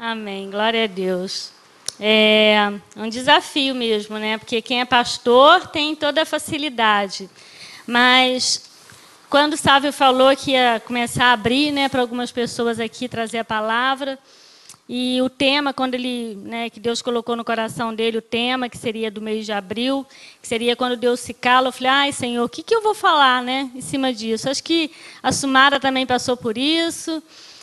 Amém, glória a Deus. É um desafio mesmo, né? Porque quem é pastor tem toda a facilidade. Mas quando o Sávio falou que ia começar a abrir, né, para algumas pessoas aqui trazer a palavra, e o tema, quando ele, né, que Deus colocou no coração dele, o tema que seria do mês de abril, que seria quando Deus se cala, eu falei, ai, Senhor, o que eu vou falar, né, em cima disso? Acho que a Sumara também passou por isso.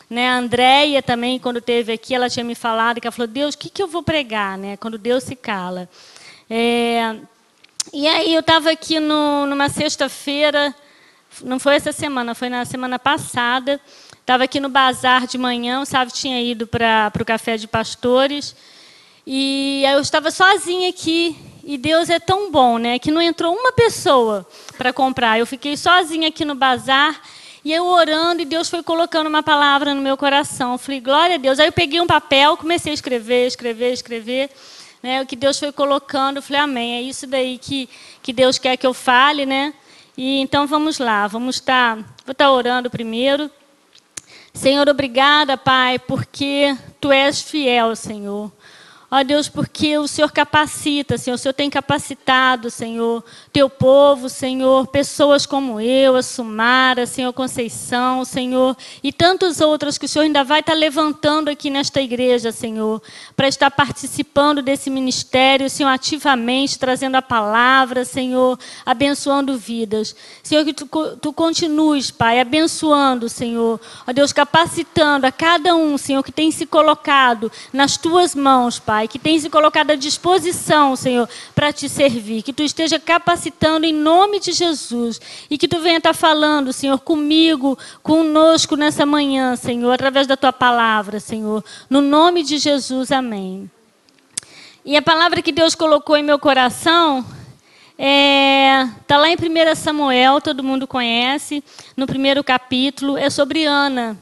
Né, a Andréia também, quando esteve aqui, ela tinha me falado, que ela falou, Deus, o que eu vou pregar, né, quando Deus se cala? E aí eu estava aqui numa sexta-feira, não foi essa semana, foi na semana passada, estava aqui no bazar de manhã, o Sávio tinha ido para o café de pastores, e aí eu estava sozinha aqui, e Deus é tão bom, né, que não entrou uma pessoa para comprar, eu fiquei sozinha aqui no bazar. E eu orando, e Deus foi colocando uma palavra no meu coração. Eu falei, glória a Deus. Aí eu peguei um papel, comecei a escrever. Né, o que Deus foi colocando, eu falei, amém. É isso daí que Deus quer que eu fale, né? E então vamos lá, vou estar orando primeiro. Senhor, obrigada, Pai, porque Tu és fiel, Senhor. Ó Deus, porque o Senhor capacita, Senhor. O Senhor tem capacitado, Senhor, Teu povo, Senhor, pessoas como eu, a Sumara, Senhor, Conceição, Senhor, e tantos outros que o Senhor ainda vai estar levantando aqui nesta igreja, Senhor, para estar participando desse ministério, Senhor, ativamente, trazendo a palavra, Senhor, abençoando vidas. Senhor, que Tu continues, Pai, abençoando, Senhor, ó Deus, capacitando a cada um, Senhor, que tem se colocado nas Tuas mãos, Pai, que tem se colocado à disposição, Senhor, para Te servir. Que Tu esteja capacitando em nome de Jesus. E que Tu venha estar falando, Senhor, comigo, conosco nessa manhã, Senhor, através da Tua palavra, Senhor. No nome de Jesus, amém. E a palavra que Deus colocou em meu coração está lá em 1 Samuel, todo mundo conhece, no 1º capítulo, é sobre Ana,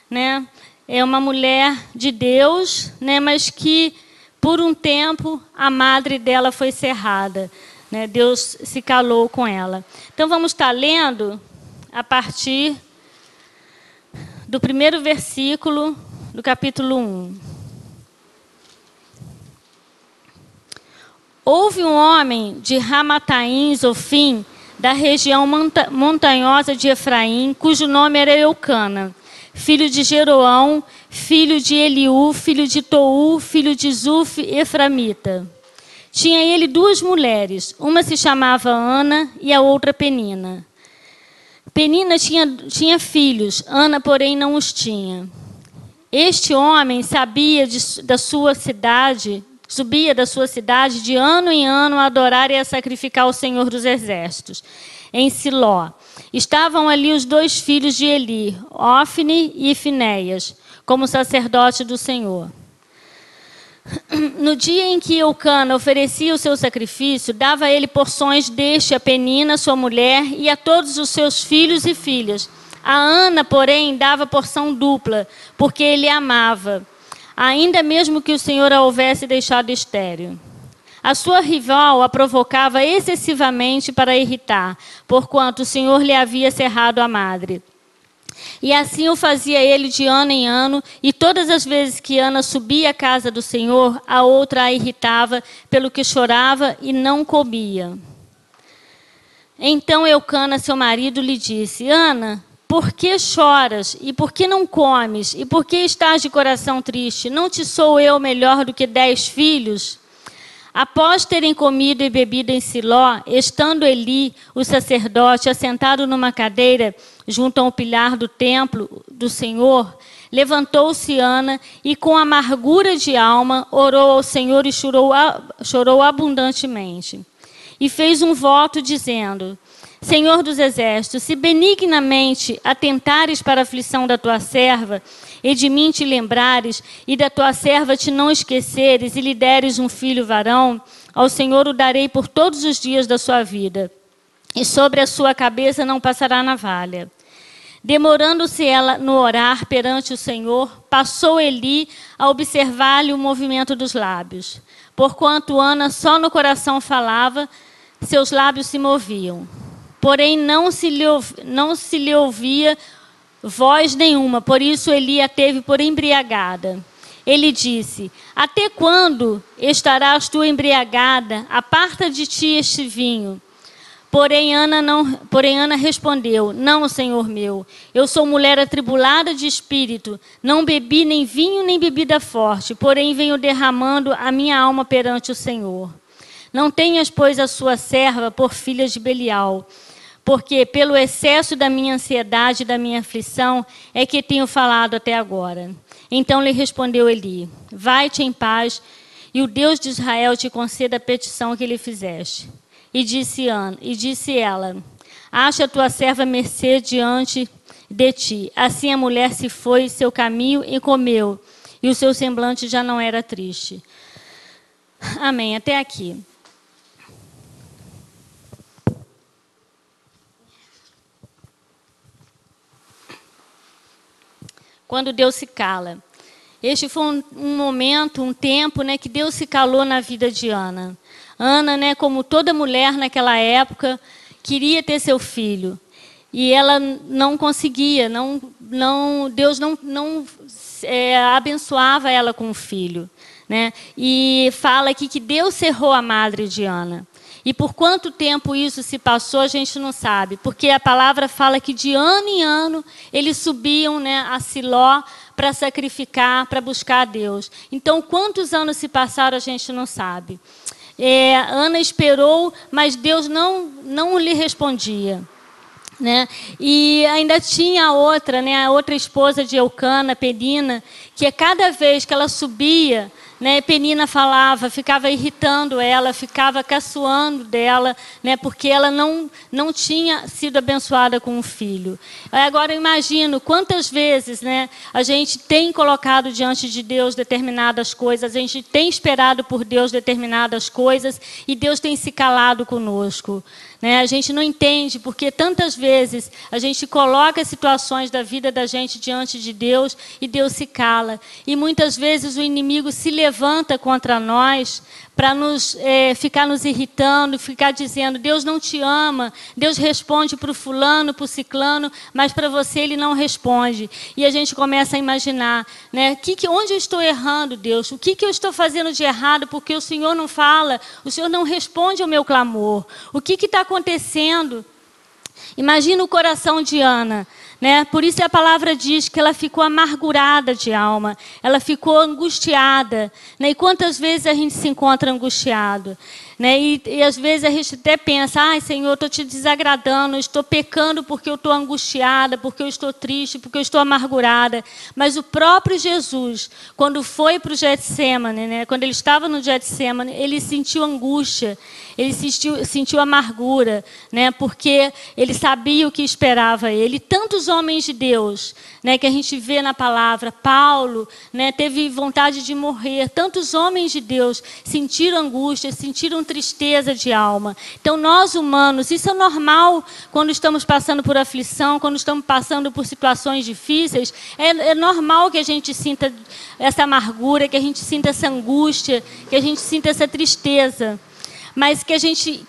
né? É uma mulher de Deus, né, mas que, por um tempo, a madre dela foi cerrada. Né, Deus se calou com ela. Então, vamos estar lendo a partir do 1º versículo do capítulo 1. Houve um homem de Ramataim, Zofim, da região montanhosa de Efraim, cujo nome era Eucana, filho de Jeroão, filho de Eliú, filho de Tou, filho de Zuf, eframita. Tinha ele 2 mulheres, uma se chamava Ana e a outra Penina. Penina tinha filhos, Ana, porém, não os tinha. Este homem subia da sua cidade de ano em ano a adorar e a sacrificar ao Senhor dos Exércitos, em Siló. Estavam ali os 2 filhos de Eli, Ofne e Finéias, como sacerdote do Senhor. No dia em que Eucana oferecia o seu sacrifício, dava ele porções deste a Penina, sua mulher, e a todos os seus filhos e filhas. A Ana, porém, dava porção dupla, porque ele a amava, ainda mesmo que o Senhor a houvesse deixado estéril. A sua rival a provocava excessivamente para irritar, porquanto o Senhor lhe havia cerrado a madre. E assim o fazia ele de ano em ano, e todas as vezes que Ana subia à casa do Senhor, a outra a irritava, pelo que chorava e não comia. Então Eucana, seu marido, lhe disse, Ana, por que choras? E por que não comes? E por que estás de coração triste? Não te sou eu melhor do que 10 filhos? Após terem comido e bebido em Siló, estando Eli, o sacerdote, assentado numa cadeira junto ao pilar do templo do Senhor, levantou-se Ana e, com amargura de alma, orou ao Senhor e chorou abundantemente. E fez um voto dizendo, Senhor dos Exércitos, se benignamente atentares para a aflição da tua serva, e de mim te lembrares, e da tua serva te não esqueceres, e lhe deres um filho varão, ao Senhor o darei por todos os dias da sua vida, e sobre a sua cabeça não passará navalha. Demorando-se ela no orar perante o Senhor, passou Eli a observar-lhe o movimento dos lábios. Porquanto Ana só no coração falava, seus lábios se moviam. Porém não se lhe ouvia voz nenhuma, por isso Eli a teve por embriagada. ele disse: até quando estarás tu embriagada? Aparta de ti este vinho. Porém Ana respondeu: não, Senhor meu, eu sou mulher atribulada de espírito, não bebi nem vinho nem bebida forte, porém venho derramando a minha alma perante o Senhor. Não tenhas, pois, a sua serva por filha de Belial, porque pelo excesso da minha ansiedade e da minha aflição é que tenho falado até agora. Então lhe respondeu Eli: vai-te em paz, e o Deus de Israel te conceda a petição que lhe fizeste. E disse ela: acha a tua serva mercê diante de ti. Assim a mulher se foi seu caminho e comeu, e o seu semblante já não era triste. Amém. Até aqui. Quando Deus se cala. Este foi um momento, um tempo, né, que Deus se calou na vida de Ana. Ana, né, como toda mulher naquela época, queria ter seu filho. E ela não conseguia, Deus não abençoava ela com um filho. Né? E fala aqui que Deus cerrou a madre de Ana. E por quanto tempo isso se passou, a gente não sabe. Porque a palavra fala que de ano em ano eles subiam, né, a Siló para sacrificar, para buscar a Deus. Então, quantos anos se passaram, a gente não sabe. Ana esperou, mas Deus não lhe respondia. Né? E ainda tinha a outra, né, a outra esposa de Eucana, Penina, que cada vez que ela subia, né, Penina falava, ficava irritando ela, ficava caçoando dela, né, porque ela não tinha sido abençoada com um filho. Agora eu imagino quantas vezes, né, a gente tem colocado diante de Deus determinadas coisas, a gente tem esperado por Deus determinadas coisas e Deus tem se calado conosco. Né? A gente não entende porque tantas vezes a gente coloca situações da vida da gente diante de Deus e Deus se cala. E muitas vezes o inimigo se levanta contra nós para ficar nos irritando, ficar dizendo: Deus não te ama, Deus responde para o fulano, para o ciclano, mas para você Ele não responde. E a gente começa a imaginar, né, onde eu estou errando, Deus? O que eu estou fazendo de errado porque o Senhor não fala, o Senhor não responde ao meu clamor? O que está acontecendo? Imagina o coração de Ana. Né? Por isso a palavra diz que ela ficou amargurada de alma, ela ficou angustiada. Né? E quantas vezes a gente se encontra angustiado? Né? E às vezes a gente até pensa: ai, Senhor, eu estou te desagradando, eu estou pecando porque eu estou angustiada, porque eu estou triste, porque eu estou amargurada. Mas o próprio Jesus, quando foi para o Getsemane, né? Quando ele estava no Getsemane, ele sentiu angústia, ele sentiu amargura, né? Porque ele sabia o que esperava ele. E tantos homens de Deus, né, que a gente vê na palavra, Paulo, né, teve vontade de morrer. Tantos homens de Deus sentiram angústia, sentiram tristeza de alma. Então nós humanos, isso é normal quando estamos passando por aflição, quando estamos passando por situações difíceis, é normal que a gente sinta essa amargura, que a gente sinta essa angústia, que a gente sinta essa tristeza. Mas que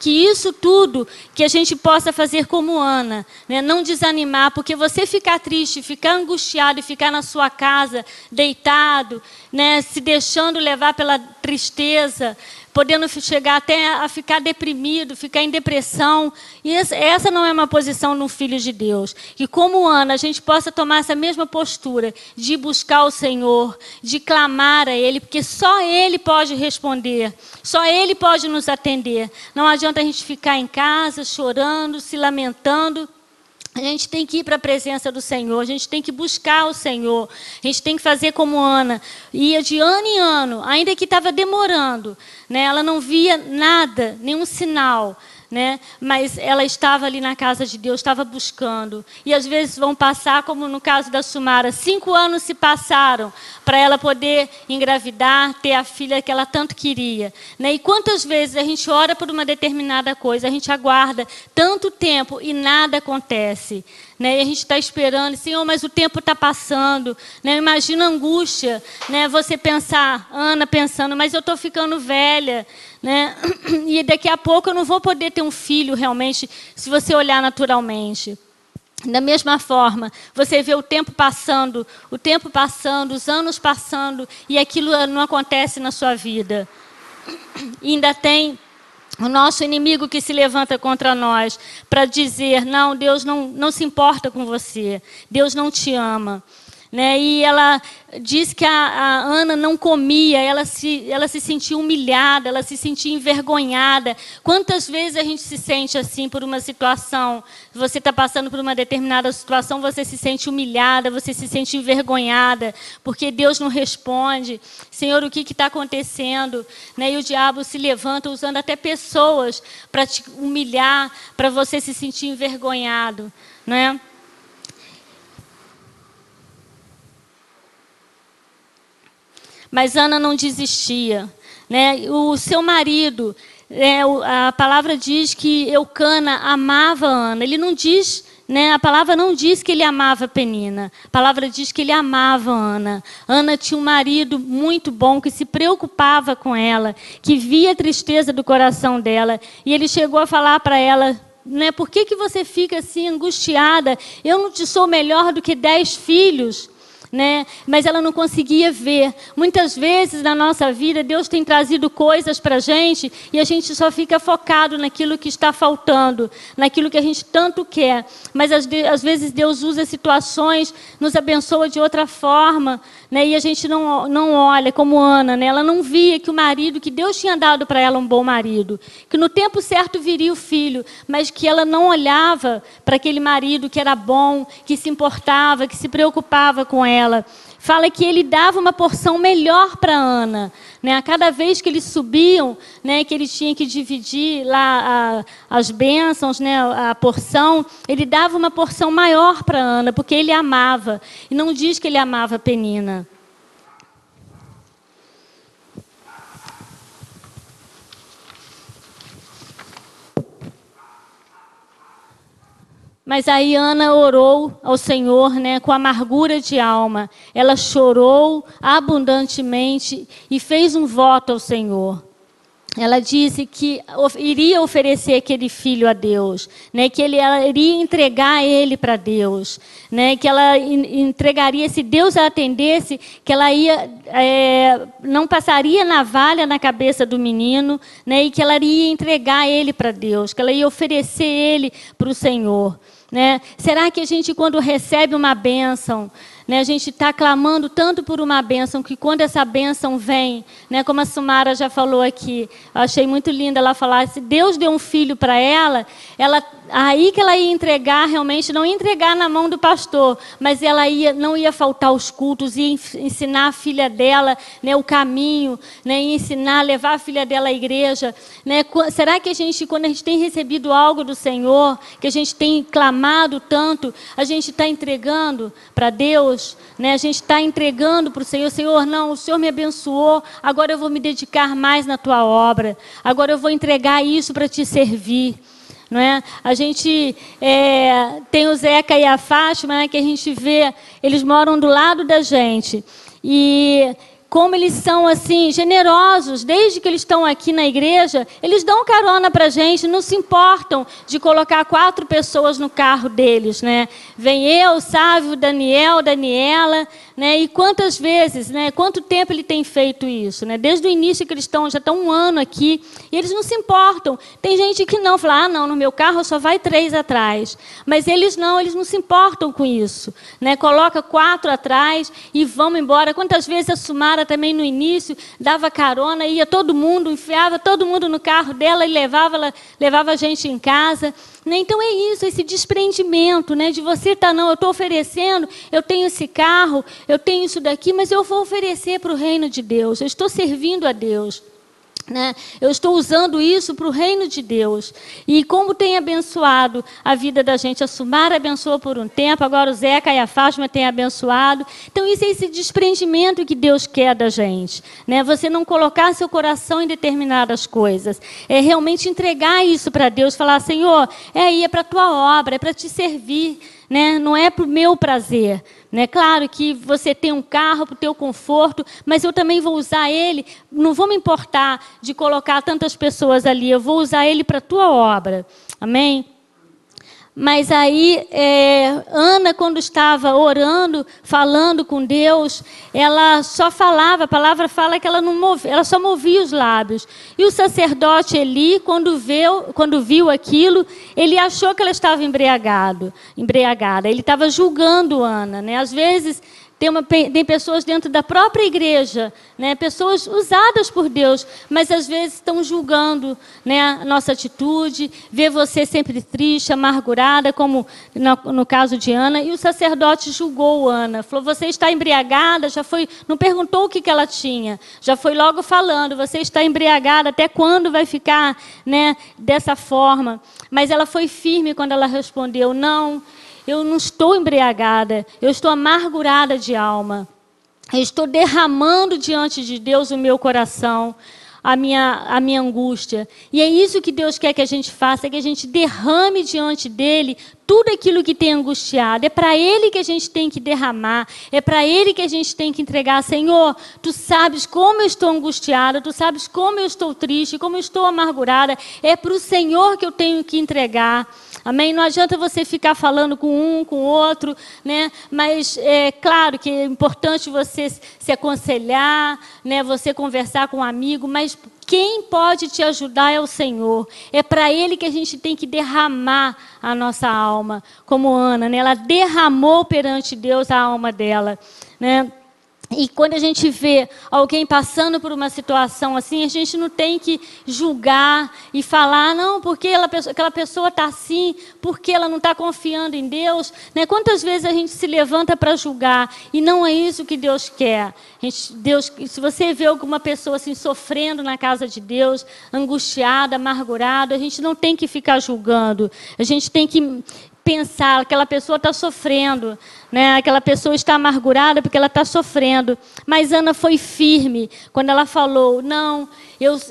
isso tudo, que a gente possa fazer como Ana, né? Não desanimar, porque você ficar triste, ficar angustiado e ficar na sua casa, deitado, né? Se deixando levar pela tristeza, podendo chegar até a ficar deprimido, ficar em depressão. E essa não é uma posição no Filho de Deus. Que como Ana, a gente possa tomar essa mesma postura de buscar o Senhor, de clamar a Ele, porque só Ele pode responder, só Ele pode nos atender. Não adianta a gente ficar em casa chorando, se lamentando. A gente tem que ir para a presença do Senhor, a gente tem que buscar o Senhor, a gente tem que fazer como Ana, ia de ano em ano, ainda que estava demorando, né? Ela não via nada, nenhum sinal, né? Mas ela estava ali na casa de Deus, estava buscando. E às vezes vão passar, como no caso da Sumara, 5 anos se passaram para ela poder engravidar, ter a filha que ela tanto queria. Né? E quantas vezes a gente ora por uma determinada coisa, a gente aguarda tanto tempo e nada acontece. Né? E a gente está esperando, Senhor, mas o tempo está passando. Né? Imagina a angústia, né? Você pensar, Ana pensando, mas eu estou ficando velha. Né? E daqui a pouco eu não vou poder ter um filho realmente, se você olhar naturalmente. Da mesma forma, você vê o tempo passando, os anos passando, e aquilo não acontece na sua vida. E ainda tem o nosso inimigo que se levanta contra nós para dizer, não, Deus não se importa com você, Deus não te ama. Né? E ela diz que a Ana não comia, ela se sentia humilhada, ela se sentia envergonhada. Quantas vezes a gente se sente assim por uma situação? Você está passando por uma determinada situação, você se sente humilhada, você se sente envergonhada, porque Deus não responde. Senhor, o que está acontecendo? Né? E o diabo se levanta usando até pessoas para te humilhar, para você se sentir envergonhado. Né? Mas Ana não desistia. Né? O seu marido, a palavra diz que Eucana amava Ana. Ele não diz, né? A palavra não diz que ele amava Penina. A palavra diz que ele amava Ana. Ana tinha um marido muito bom, que se preocupava com ela, que via a tristeza do coração dela. E ele chegou a falar para ela, né? Por que você fica assim angustiada? Eu não te sou melhor do que 10 filhos. Né? Mas ela não conseguia ver. Muitas vezes na nossa vida Deus tem trazido coisas para a gente e a gente só fica focado naquilo que está faltando, naquilo que a gente tanto quer. Mas às vezes Deus usa situações, nos abençoa de outra forma, né? E a gente não olha como Ana, né? Ela não via que o marido, que Deus tinha dado para ela um bom marido, que no tempo certo viria o filho, mas que ela não olhava para aquele marido que era bom, que se importava, que se preocupava com ela. Fala que ele dava uma porção melhor para Ana, né? A cada vez que eles subiam, né, que ele tinha que dividir lá as bênçãos, né, a porção, ele dava uma porção maior para Ana, porque ele amava. E não diz que ele amava Penina. Mas aí Ana orou ao Senhor, né, com amargura de alma. Ela chorou abundantemente e fez um voto ao Senhor. Ela disse que iria oferecer aquele filho a Deus, né, que ela iria entregar ele para Deus, né, que ela entregaria, se Deus a atendesse, que ela não passaria navalha na cabeça do menino, né, e que ela iria entregar ele para Deus, que ela ia oferecer ele para o Senhor. Né? Será que a gente, quando recebe uma bênção, né, a gente está clamando tanto por uma bênção, que quando essa bênção vem, né, como a Sumara já falou aqui, eu achei muito lindo ela falar, se Deus deu um filho para ela, aí que ela ia entregar, realmente, não ia entregar na mão do pastor, mas ela não ia faltar os cultos, ia ensinar a filha dela, né, o caminho, né, ia ensinar, levar a filha dela à igreja. Né? Será que a gente, quando a gente tem recebido algo do Senhor, que a gente tem clamado tanto, a gente está entregando para Deus? Né? A gente está entregando para o Senhor. Senhor, não, o Senhor me abençoou, agora eu vou me dedicar mais na tua obra, agora eu vou entregar isso para te servir. Não é? A gente tem o Zeca e a Fátima, né, que a gente vê, eles moram do lado da gente. E como eles são assim generosos, desde que eles estão aqui na igreja, eles dão carona para a gente, não se importam de colocar 4 pessoas no carro deles, né? Vem eu, Sávio, Daniel, Daniela, né? E quantas vezes, né? Quanto tempo ele tem feito isso, né? Desde o início que eles já estão 1 ano aqui, e eles não se importam. Tem gente que não fala, não, no meu carro só vai 3 atrás, mas eles não se importam com isso, né? Coloca 4 atrás e vamos embora. Quantas vezes a Sumara também no início dava carona, ia todo mundo, enfiava todo mundo no carro dela e levava a gente em casa. Né? Então é isso, esse desprendimento, né? De você eu estou oferecendo, eu tenho esse carro, eu tenho isso daqui, mas eu vou oferecer para o reino de Deus, eu estou servindo a Deus. Né? Eu estou usando isso para o reino de Deus. E como tem abençoado a vida da gente. A Sumara abençoou por um tempo, agora o Zeca e a Fátima têm abençoado. Então isso é esse desprendimento que Deus quer da gente. Né? Você não colocar seu coração em determinadas coisas. É realmente entregar isso para Deus. Falar, Senhor, é para a tua obra, é para te servir. Né? Não é para o meu prazer. Né? Claro que você tem um carro para o teu conforto, mas eu também vou usar ele, não vou me importar de colocar tantas pessoas ali, eu vou usar ele para a tua obra. Amém? Mas aí, Ana, quando estava orando, falando com Deus, ela só falava, a palavra fala que ela só movia os lábios. E o sacerdote Eli, quando viu aquilo, ele achou que ela estava embriagada. Ele estava julgando Ana, né? Às vezes tem pessoas dentro da própria igreja, né, pessoas usadas por Deus, mas às vezes estão julgando, né, a nossa atitude, vê você sempre triste, amargurada, como no caso de Ana. E o sacerdote julgou Ana, falou: você está embriagada, não perguntou o que ela tinha, já foi logo falando: você está embriagada, até quando vai ficar, né, dessa forma? Mas ela foi firme quando ela respondeu: não, eu não estou embriagada, eu estou amargurada de alma. Eu estou derramando diante de Deus o meu coração, a minha angústia. E é isso que Deus quer que a gente faça, que a gente derrame diante dEle tudo aquilo que tem angustiado. É para Ele que a gente tem que derramar, é para Ele que a gente tem que entregar. Senhor, Tu sabes como eu estou angustiada, Tu sabes como eu estou triste, como eu estou amargurada. É para o Senhor que eu tenho que entregar. Amém? Não adianta você ficar falando com um, com o outro, né? Mas é claro que é importante você se aconselhar, né? Você conversar com um amigo, mas quem pode te ajudar é o Senhor. É para Ele que a gente tem que derramar a nossa alma, como Ana, né? Ela derramou perante Deus a alma dela, né? E quando a gente vê alguém passando por uma situação assim, a gente não tem que julgar e falar: não, porque aquela pessoa está assim, porque ela não está confiando em Deus, né? Quantas vezes a gente se levanta para julgar, e não é isso que Deus quer. Se você vê alguma pessoa assim sofrendo na casa de Deus, angustiada, amargurada, a gente não tem que ficar julgando. A gente tem que pensar: aquela pessoa está sofrendo, né? Aquela pessoa está amargurada porque ela está sofrendo. Mas Ana foi firme quando ela falou: não,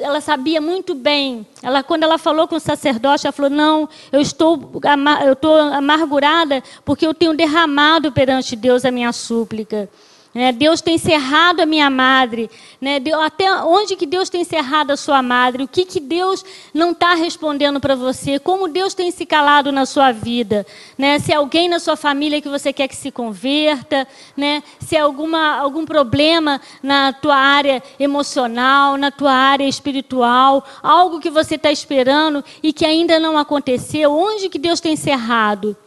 ela sabia muito bem. Quando ela falou com o sacerdote, ela falou: não, eu estou amargurada porque eu tenho derramado perante Deus a minha súplica. Deus tem cerrado a minha madre, né? Até onde que Deus tem cerrado a sua madre? O que Deus não está respondendo para você? Como Deus tem se calado na sua vida? Né? Se é alguém na sua família que você quer que se converta, né? Se é algum problema na tua área emocional, na tua área espiritual, algo que você está esperando e que ainda não aconteceu, onde que Deus tem cerrado?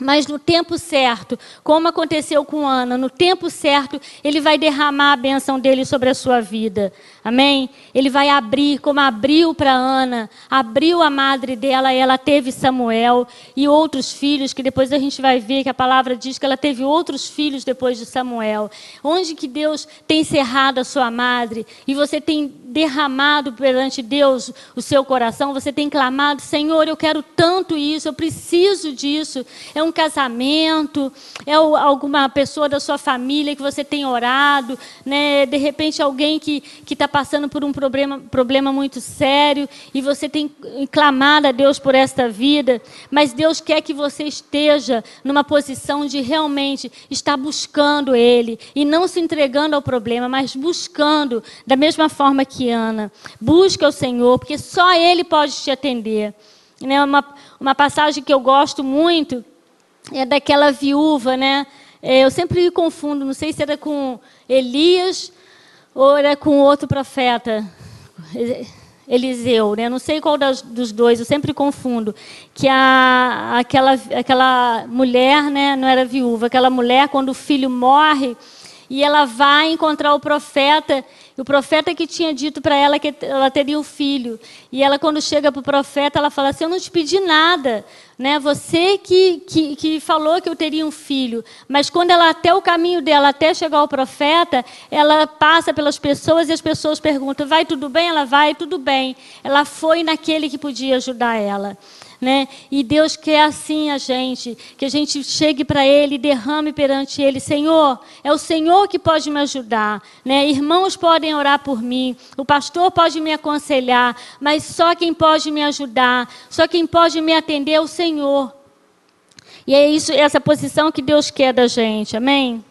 Mas no tempo certo, como aconteceu com Ana, no tempo certo, Ele vai derramar a bênção dEle sobre a sua vida. Amém? Ele vai abrir, como abriu para Ana, abriu a madre dela, e ela teve Samuel e outros filhos, que depois a gente vai ver que a palavra diz que ela teve outros filhos depois de Samuel. Onde que Deus tem cerrado a sua madre e você tem derramado perante Deus o seu coração, você tem clamado: Senhor, eu quero tanto isso, eu preciso disso. É um casamento, é alguma pessoa da sua família que você tem orado, né? De repente alguém que está passando por um problema muito sério e você tem clamado a Deus por esta vida, mas Deus quer que você esteja numa posição de realmente estar buscando Ele e não se entregando ao problema, mas buscando da mesma forma que Ana. Busca o Senhor, porque só Ele pode te atender. Né? Uma passagem que eu gosto muito é daquela viúva, né? Eu sempre me confundo, não sei se era com Elias ou era com outro profeta, Eliseu, né? Não sei qual dos dois, eu sempre confundo. Que aquela mulher, né? Não era viúva, aquela mulher, quando o filho morre, e ela vai encontrar o profeta que tinha dito para ela que ela teria um filho. E ela, quando chega para o profeta, ela fala assim: eu não te pedi nada, né? Você que falou que eu teria um filho. Mas quando ela, até o caminho dela, até chegar ao profeta, ela passa pelas pessoas e as pessoas perguntam: vai tudo bem? Ela vai, tudo bem. Ela foi naquele que podia ajudar ela. Né? E Deus quer assim que a gente chegue para Ele e derrame perante Ele: Senhor, é o Senhor que pode me ajudar, né? Irmãos podem orar por mim, o pastor pode me aconselhar, mas só quem pode me ajudar, só quem pode me atender é o Senhor. E é isso, essa posição que Deus quer da gente, amém?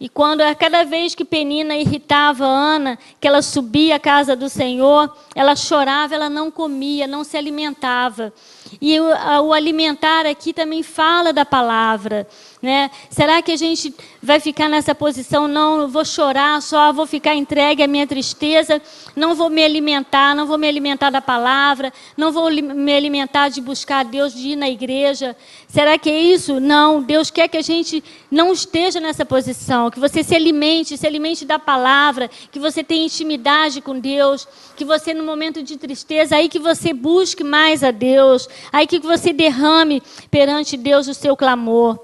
E cada vez que Penina irritava Ana, que ela subia à casa do Senhor, ela chorava, ela não comia, não se alimentava. E o alimentar aqui também fala da palavra, né? Será que a gente vai ficar nessa posição? Não, eu vou chorar, só vou ficar entregue à minha tristeza, não vou me alimentar, não vou me alimentar da palavra, não vou me alimentar de buscar a Deus, de ir na igreja. Será que é isso? Não, Deus quer que a gente não esteja nessa posição, que você se alimente da palavra, que você tenha intimidade com Deus, que você no momento de tristeza, aí que você busque mais a Deus, aí que você derrame perante Deus o seu clamor.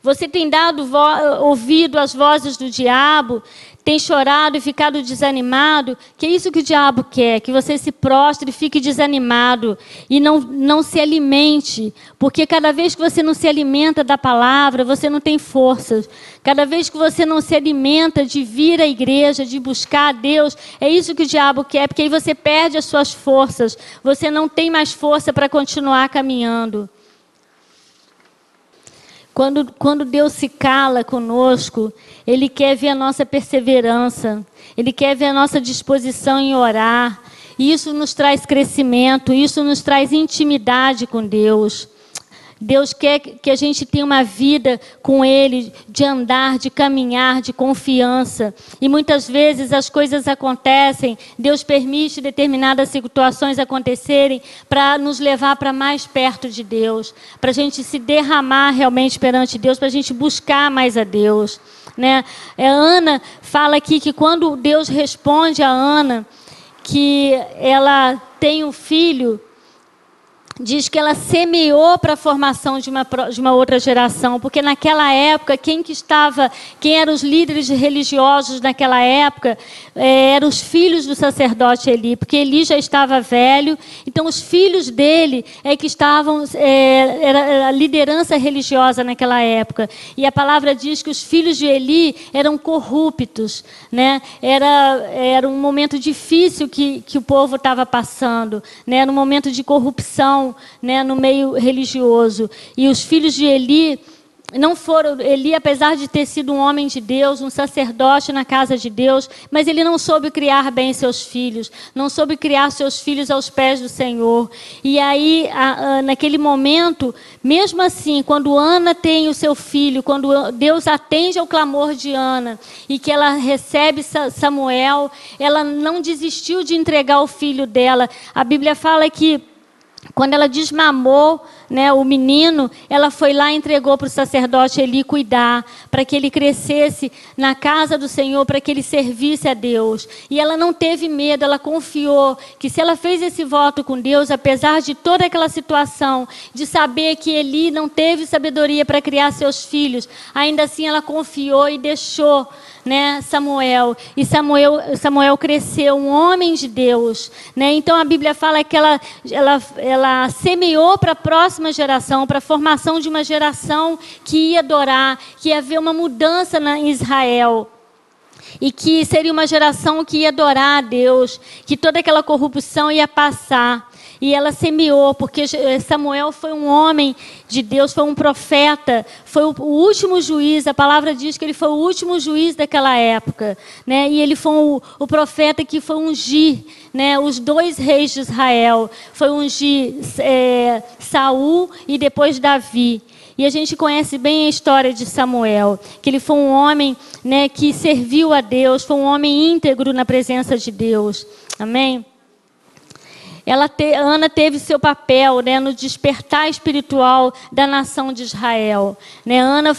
Você tem dado ouvido às vozes do diabo, tem chorado e ficado desanimado, que é isso que o diabo quer, que você se prostre e fique desanimado e não se alimente, porque cada vez que você não se alimenta da palavra, você não tem forças. Cada vez que você não se alimenta de vir à igreja, de buscar a Deus, é isso que o diabo quer, porque aí você perde as suas forças, você não tem mais força para continuar caminhando. Quando Deus se cala conosco, Ele quer ver a nossa perseverança, Ele quer ver a nossa disposição em orar. E isso nos traz crescimento, isso nos traz intimidade com Deus. Deus quer que a gente tenha uma vida com Ele, de andar, de caminhar, de confiança. E muitas vezes as coisas acontecem, Deus permite determinadas situações acontecerem para nos levar para mais perto de Deus, para a gente se derramar realmente perante Deus, para a gente buscar mais a Deus, né? Ana fala aqui que quando Deus responde a Ana que ela tem um filho, diz que ela semeou para a formação de uma outra geração, porque naquela época, quem eram os líderes religiosos naquela época, eram os filhos do sacerdote Eli, porque Eli já estava velho, então os filhos dele que estavam, era a liderança religiosa naquela época, e a palavra diz que os filhos de Eli eram corruptos, né? Era um momento difícil que o povo estava passando, né? Era um momento de corrupção, né, no meio religioso. E os filhos de Eli não foram... Eli, apesar de ter sido um homem de Deus, um sacerdote na casa de Deus, mas ele não soube criar bem seus filhos, não soube criar seus filhos aos pés do Senhor. E aí, naquele momento, mesmo assim, quando Ana tem o seu filho, quando Deus atende ao clamor de Ana e que ela recebe Samuel, ela não desistiu de entregar o filho dela. A Bíblia fala que quando ela desmamou, né, o menino, ela foi lá e entregou para o sacerdote Eli cuidar, para que ele crescesse na casa do Senhor, para que ele servisse a Deus. E ela não teve medo, ela confiou que se ela fez esse voto com Deus, apesar de toda aquela situação, de saber que Eli não teve sabedoria para criar seus filhos, ainda assim ela confiou e deixou, né, Samuel. E Samuel cresceu, um homem de Deus, né? Então a Bíblia fala que ela semeou para a próxima geração, para a formação de uma geração que ia adorar, que ia haver uma mudança em Israel. E que seria uma geração que ia adorar a Deus, que toda aquela corrupção ia passar. E ela semeou, porque Samuel foi um homem de Deus, foi um profeta, foi o último juiz. A palavra diz que ele foi o último juiz daquela época, né? E ele foi o profeta que foi ungir, né, os 2 reis de Israel. Foi ungir Saul e depois Davi. E a gente conhece bem a história de Samuel, que ele foi um homem, né, que serviu a Deus, foi um homem íntegro na presença de Deus. Amém? Ana teve seu papel, né, no despertar espiritual da nação de Israel. Né? Ana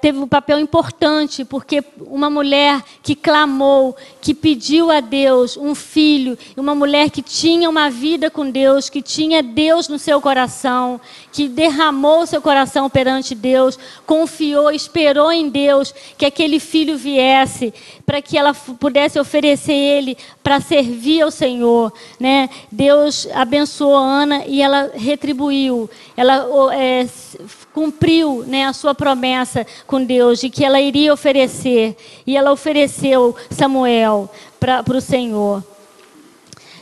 teve um papel importante, porque uma mulher que clamou, que pediu a Deus um filho, uma mulher que tinha uma vida com Deus, que tinha Deus no seu coração, que derramou seu coração perante Deus, confiou, esperou em Deus que aquele filho viesse, para que ela pudesse oferecer ele para servir ao Senhor, né? Deus abençoou Ana e ela retribuiu, ela cumpriu, né, a sua promessa com Deus de que ela iria oferecer, e ela ofereceu Samuel para o Senhor.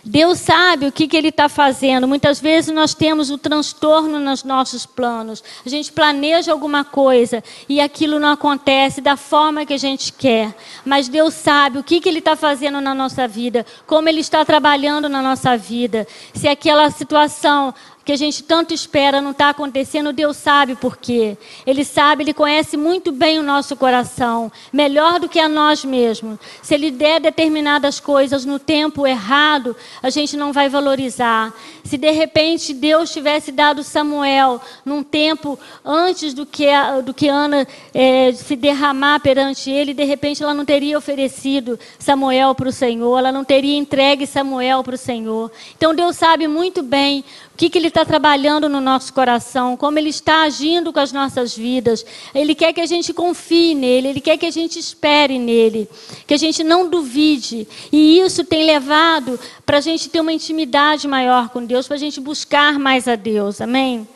Deus sabe o que Ele está fazendo. Muitas vezes nós temos o transtorno nos nossos planos. A gente planeja alguma coisa e aquilo não acontece da forma que a gente quer. Mas Deus sabe o que Ele está fazendo na nossa vida, como Ele está trabalhando na nossa vida. Se aquela situação que a gente tanto espera não está acontecendo, Deus sabe por quê. Ele sabe, Ele conhece muito bem o nosso coração, melhor do que a nós mesmos. Se Ele der determinadas coisas no tempo errado, a gente não vai valorizar. Se de repente Deus tivesse dado Samuel num tempo antes do que Ana se derramar perante ele, de repente ela não teria oferecido Samuel para o Senhor, ela não teria entregue Samuel para o Senhor. Então Deus sabe muito bem o que Ele está trabalhando no nosso coração, como Ele está agindo com as nossas vidas. Ele quer que a gente confie nele, Ele quer que a gente espere nele, que a gente não duvide. E isso tem levado para a gente ter uma intimidade maior com Deus, para a gente buscar mais a Deus. Amém?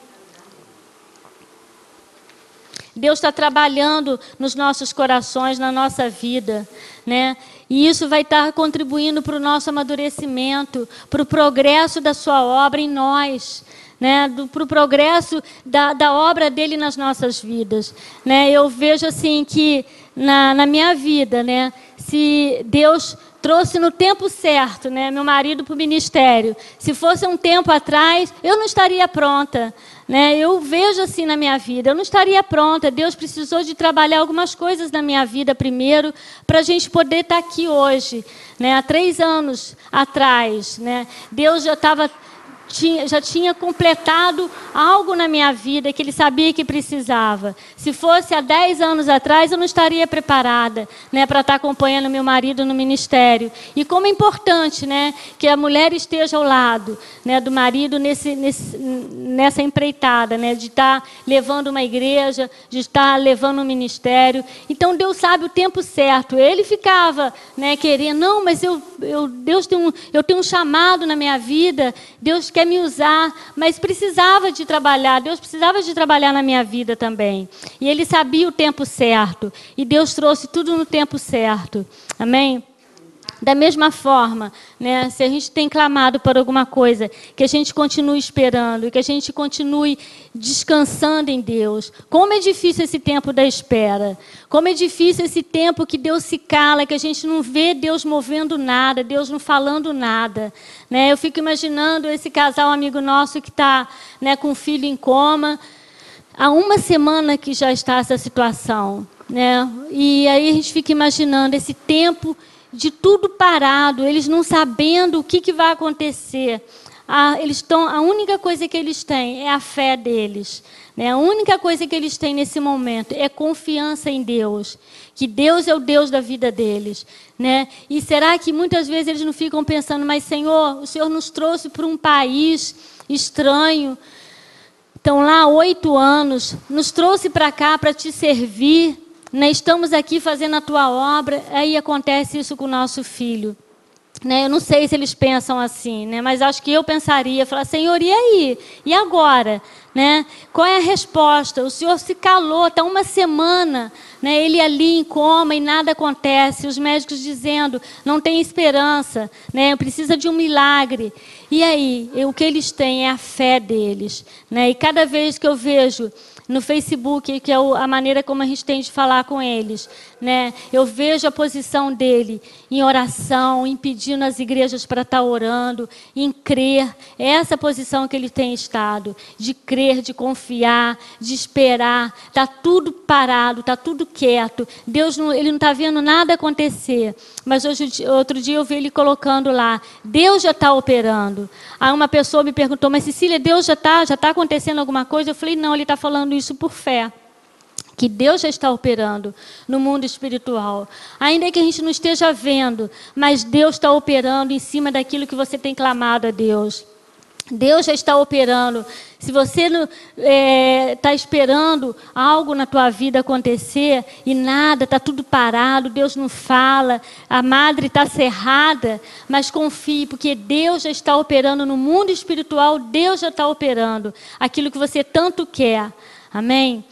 Deus está trabalhando nos nossos corações, na nossa vida, né? E isso vai estar contribuindo para o nosso amadurecimento, para o progresso da sua obra em nós, né? Para o progresso da obra dele nas nossas vidas, né? Eu vejo assim que na minha vida, né? Se Deus trouxe no tempo certo, né, meu marido para o ministério. Se fosse um tempo atrás, eu não estaria pronta, né? Eu vejo assim na minha vida, eu não estaria pronta. Deus precisou de trabalhar algumas coisas na minha vida primeiro, para a gente poder estar aqui hoje, né? Há 3 anos atrás, né? Deus já tinha completado algo na minha vida que Ele sabia que precisava. Se fosse há 10 anos atrás, eu não estaria preparada, né, para estar acompanhando meu marido no ministério. E como é importante, né, que a mulher esteja ao lado, né, do marido nessa empreitada, né, de estar levando uma igreja, de estar levando um ministério. Então Deus sabe o tempo certo. Ele ficava, né, querendo, não, mas Deus eu tenho um chamado na minha vida, Deus quer me usar, mas precisava de trabalhar, Deus precisava de trabalhar na minha vida também. E Ele sabia o tempo certo, e Deus trouxe tudo no tempo certo. Amém? Da mesma forma, né, se a gente tem clamado por alguma coisa, que a gente continue esperando, e que a gente continue descansando em Deus. Como é difícil esse tempo da espera. Como é difícil esse tempo que Deus se cala, que a gente não vê Deus movendo nada, Deus não falando nada, né? Eu fico imaginando esse casal amigo nosso que está, né, com um filho em coma. Há 1 semana que já está essa situação, né? E aí a gente fica imaginando esse tempo de tudo parado, eles não sabendo o que vai acontecer. A única coisa que eles têm é a fé deles, né? A única coisa que eles têm nesse momento é confiança em Deus, que Deus é o Deus da vida deles, né? E será que muitas vezes eles não ficam pensando, mas Senhor, o Senhor nos trouxe para um país estranho, estão lá há 8 anos, nos trouxe para cá para te servir, né? Estamos aqui fazendo a tua obra, aí acontece isso com o nosso filho, né? Eu não sei se eles pensam assim, né? Mas acho que eu pensaria, falar, Senhor, e aí? E agora? Né? Qual é a resposta? O Senhor se calou, está 1 semana, né? Ele ali em coma e nada acontece, os médicos dizendo, não tem esperança, né? Precisa de um milagre. E aí, o que eles têm é a fé deles, né? E cada vez que eu vejo no Facebook, que é a maneira como a gente tem de falar com eles, né? Eu vejo a posição dele em oração, em pedindo às igrejas para estar orando, em crer. É essa posição que ele tem estado, de crer, de confiar, de esperar. Está tudo parado, está tudo quieto. Deus ele não está vendo nada acontecer. Mas outro dia eu vi ele colocando lá, Deus já está operando. Aí uma pessoa me perguntou, mas Cecília, Deus já está acontecendo alguma coisa? Eu falei, não, ele está falando isso por fé. Que Deus já está operando no mundo espiritual. Ainda que a gente não esteja vendo, mas Deus está operando em cima daquilo que você tem clamado a Deus. Deus já está operando. Se você está esperando algo na tua vida acontecer e nada, está tudo parado, Deus não fala, a madre está cerrada, mas confie, porque Deus já está operando no mundo espiritual, Deus já está operando aquilo que você tanto quer. Amém?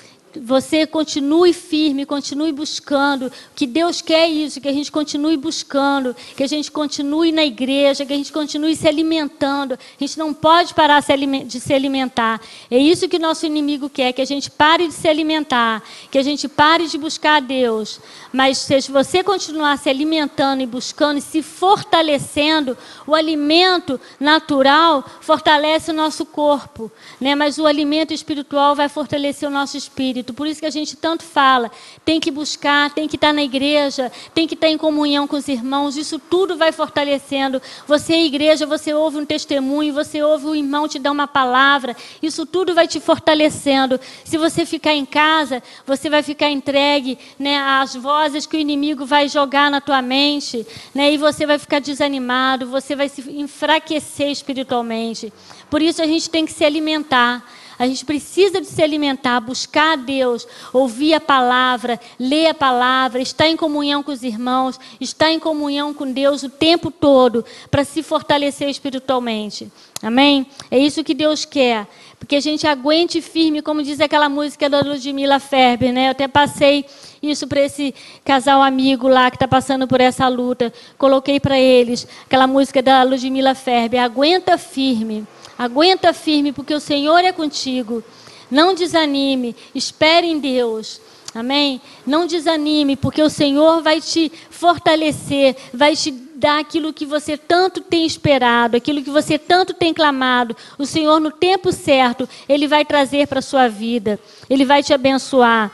você continue firme, continue buscando, que Deus quer isso, que a gente continue buscando, que a gente continue na igreja, que a gente continue se alimentando. A gente não pode parar de se alimentar. É isso que nosso inimigo quer, que a gente pare de se alimentar, que a gente pare de buscar a Deus. Mas se você continuar se alimentando e buscando e se fortalecendo, o alimento natural fortalece o nosso corpo, né? Mas o alimento espiritual vai fortalecer o nosso espírito. Por isso que a gente tanto fala, tem que buscar, tem que estar na igreja, tem que estar em comunhão com os irmãos. Isso tudo vai fortalecendo. Você é igreja, você ouve um testemunho, você ouve o irmão te dar uma palavra. Isso tudo vai te fortalecendo. Se você ficar em casa, você vai ficar entregue, né, às vozes que o inimigo vai jogar na tua mente, né, e você vai ficar desanimado, você vai se enfraquecer espiritualmente. Por isso a gente tem que se alimentar. A gente precisa de se alimentar, buscar a Deus, ouvir a palavra, ler a palavra, estar em comunhão com os irmãos, estar em comunhão com Deus o tempo todo, para se fortalecer espiritualmente. Amém? É isso que Deus quer. Porque a gente aguente firme, como diz aquela música da Ludmila Ferber, né? Eu até passei isso para esse casal amigo lá que está passando por essa luta. Coloquei para eles aquela música da Ludmila Ferber. Aguenta firme, porque o Senhor é contigo. Não desanime, espere em Deus. Amém? Não desanime, porque o Senhor vai te fortalecer, vai te dar aquilo que você tanto tem esperado, aquilo que você tanto tem clamado. O Senhor, no tempo certo, Ele vai trazer para a sua vida. Ele vai te abençoar.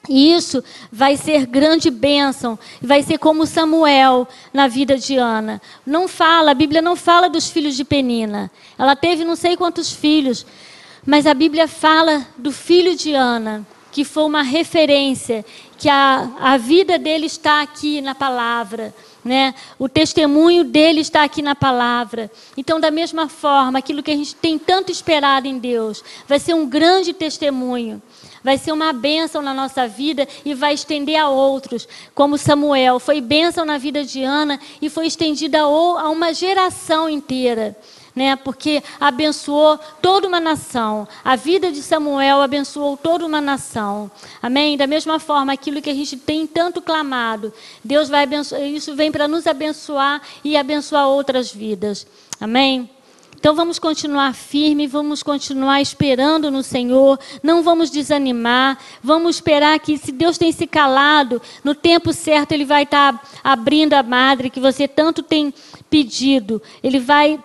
E isso vai ser grande bênção, vai ser como Samuel na vida de Ana. A Bíblia não fala dos filhos de Penina. Ela teve não sei quantos filhos, mas a Bíblia fala do filho de Ana, que foi uma referência, que a vida dele está aqui na palavra, né? O testemunho dele está aqui na palavra. Então, da mesma forma, aquilo que a gente tem tanto esperado em Deus, vai ser um grande testemunho. Vai ser uma bênção na nossa vida e vai estender a outros, como Samuel. Foi bênção na vida de Ana e foi estendida a uma geração inteira, né? Porque abençoou toda uma nação. A vida de Samuel abençoou toda uma nação. Amém? Da mesma forma, aquilo que a gente tem tanto clamado, Deus vai abençoar. Isso vem para nos abençoar e abençoar outras vidas. Amém? Então vamos continuar firme, vamos continuar esperando no Senhor, não vamos desanimar, vamos esperar que, se Deus tem se calado, no tempo certo Ele vai estar abrindo a madre que você tanto tem pedido. Ele vai,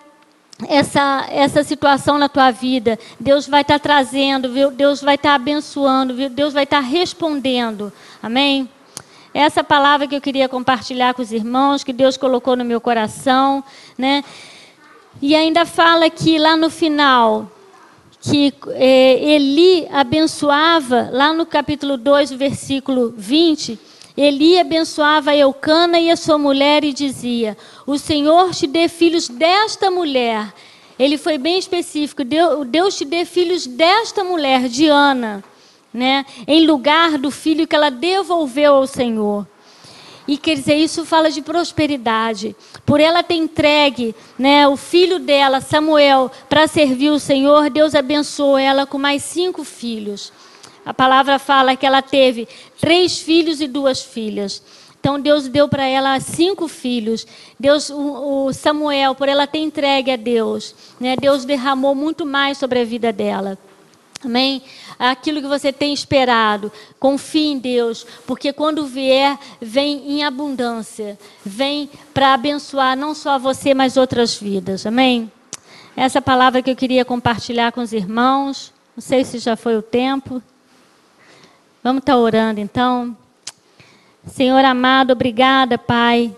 essa situação na tua vida, Deus vai estar trazendo, viu? Deus vai estar abençoando, viu? Deus vai estar respondendo. Amém? Essa palavra que eu queria compartilhar com os irmãos, que Deus colocou no meu coração, né? E ainda fala que lá no final, que Eli abençoava, lá no capítulo 2, versículo 20, Eli abençoava Eucana e a sua mulher e dizia: o Senhor te dê filhos desta mulher. Ele foi bem específico, Deus te dê filhos desta mulher, de Ana, né? Em lugar do filho que ela devolveu ao Senhor. E quer dizer, isso fala de prosperidade. Por ela ter entregue, né, o filho dela, Samuel, para servir o Senhor, Deus abençoou ela com mais 5 filhos. A palavra fala que ela teve 3 filhos e 2 filhas. Então Deus deu para ela 5 filhos. O Samuel, por ela ter entregue a Deus, né, Deus derramou muito mais sobre a vida dela. Amém? Aquilo que você tem esperado, confie em Deus, porque quando vier, vem em abundância, vem para abençoar não só você, mas outras vidas. Amém? Essa palavra que eu queria compartilhar com os irmãos, não sei se já foi o tempo. Vamos estar orando então. Senhor amado, obrigada, Pai,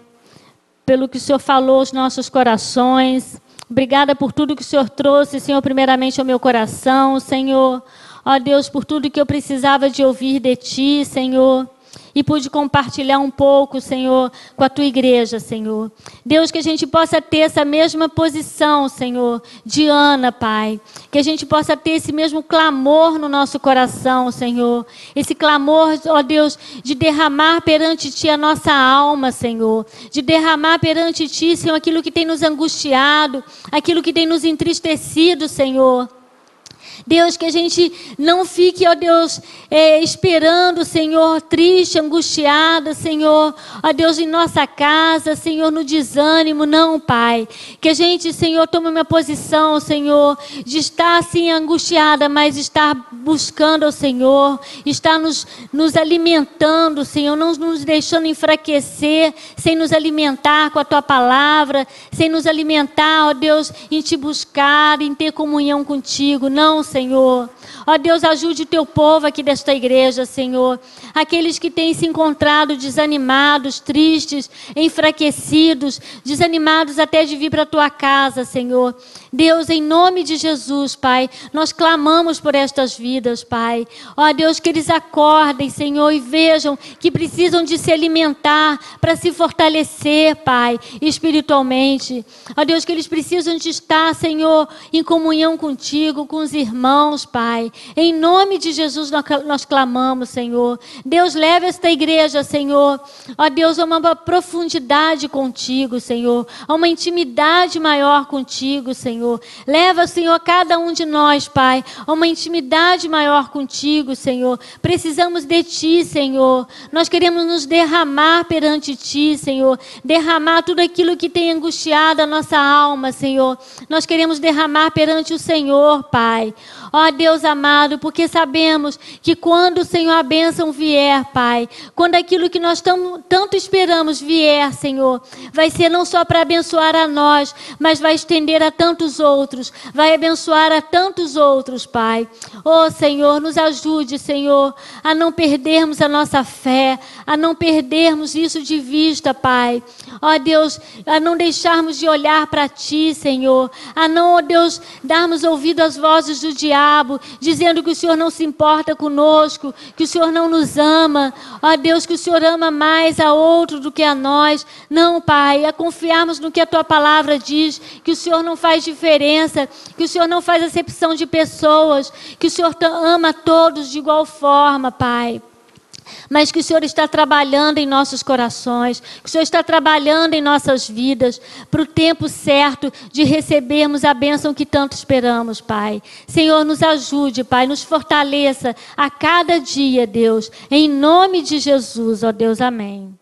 pelo que o Senhor falou aos nossos corações. Obrigada por tudo que o Senhor trouxe, Senhor, primeiramente ao meu coração, Senhor. Ó Deus, por tudo que eu precisava de ouvir de Ti, Senhor. E pude compartilhar um pouco, Senhor, com a Tua igreja, Senhor. Deus, que a gente possa ter essa mesma posição, Senhor, de Ana, Pai. Que a gente possa ter esse mesmo clamor no nosso coração, Senhor. Esse clamor, ó Deus, de derramar perante Ti a nossa alma, Senhor. De derramar perante Ti, Senhor, aquilo que tem nos angustiado, aquilo que tem nos entristecido, Senhor. Deus, que a gente não fique, ó Deus, esperando, Senhor, triste, angustiada, Senhor, ó Deus, em nossa casa, Senhor, no desânimo, não, Pai. Que a gente, Senhor, tome uma posição, Senhor, de estar, assim, angustiada, mas estar buscando ao Senhor, estar nos alimentando, Senhor, não nos deixando enfraquecer, sem nos alimentar com a Tua palavra, sem nos alimentar, ó Deus, em Te buscar, em ter comunhão contigo, não, Senhor. Ó Deus, ajude o Teu povo aqui desta igreja, Senhor. Aqueles que têm se encontrado desanimados, tristes, enfraquecidos, desanimados até de vir para a Tua casa, Senhor. Deus, em nome de Jesus, Pai, nós clamamos por estas vidas, Pai. Ó Deus, que eles acordem, Senhor, e vejam que precisam de se alimentar para se fortalecer, Pai, espiritualmente. Ó Deus, que eles precisam de estar, Senhor, em comunhão contigo, com os irmãos, Pai. Em nome de Jesus nós clamamos, Senhor. Deus, leva esta igreja, Senhor, ó Deus, a uma profundidade contigo, Senhor, a uma intimidade maior contigo, Senhor. Leva, Senhor, cada um de nós, Pai, a uma intimidade maior contigo, Senhor. Precisamos de Ti, Senhor. Nós queremos nos derramar perante Ti, Senhor. Derramar tudo aquilo que tem angustiado a nossa alma, Senhor. Nós queremos derramar perante o Senhor, Pai. Ó Deus amado, porque sabemos que quando, Senhor, a bênção vier, Pai, quando aquilo que nós tanto esperamos vier, Senhor, vai ser não só para abençoar a nós, mas vai estender a tantos outros, vai abençoar a tantos outros, Pai. Ó Senhor, nos ajude, Senhor, a não perdermos a nossa fé, a não perdermos isso de vista, Pai. Ó Deus, a não deixarmos de olhar para Ti, Senhor, a não, ó Deus, darmos ouvido às vozes do diabo, dizendo que o Senhor não se importa conosco, que o Senhor não nos ama, ó Deus, que o Senhor ama mais a outro do que a nós. Não, Pai, a confiarmos no que a Tua palavra diz, que o Senhor não faz diferença, que o Senhor não faz acepção de pessoas, que o Senhor ama a todos de igual forma, Pai. Mas que o Senhor está trabalhando em nossos corações, que o Senhor está trabalhando em nossas vidas, para o tempo certo de recebermos a bênção que tanto esperamos, Pai. Senhor, nos ajude, Pai, nos fortaleça a cada dia, Deus, em nome de Jesus, ó Deus, amém.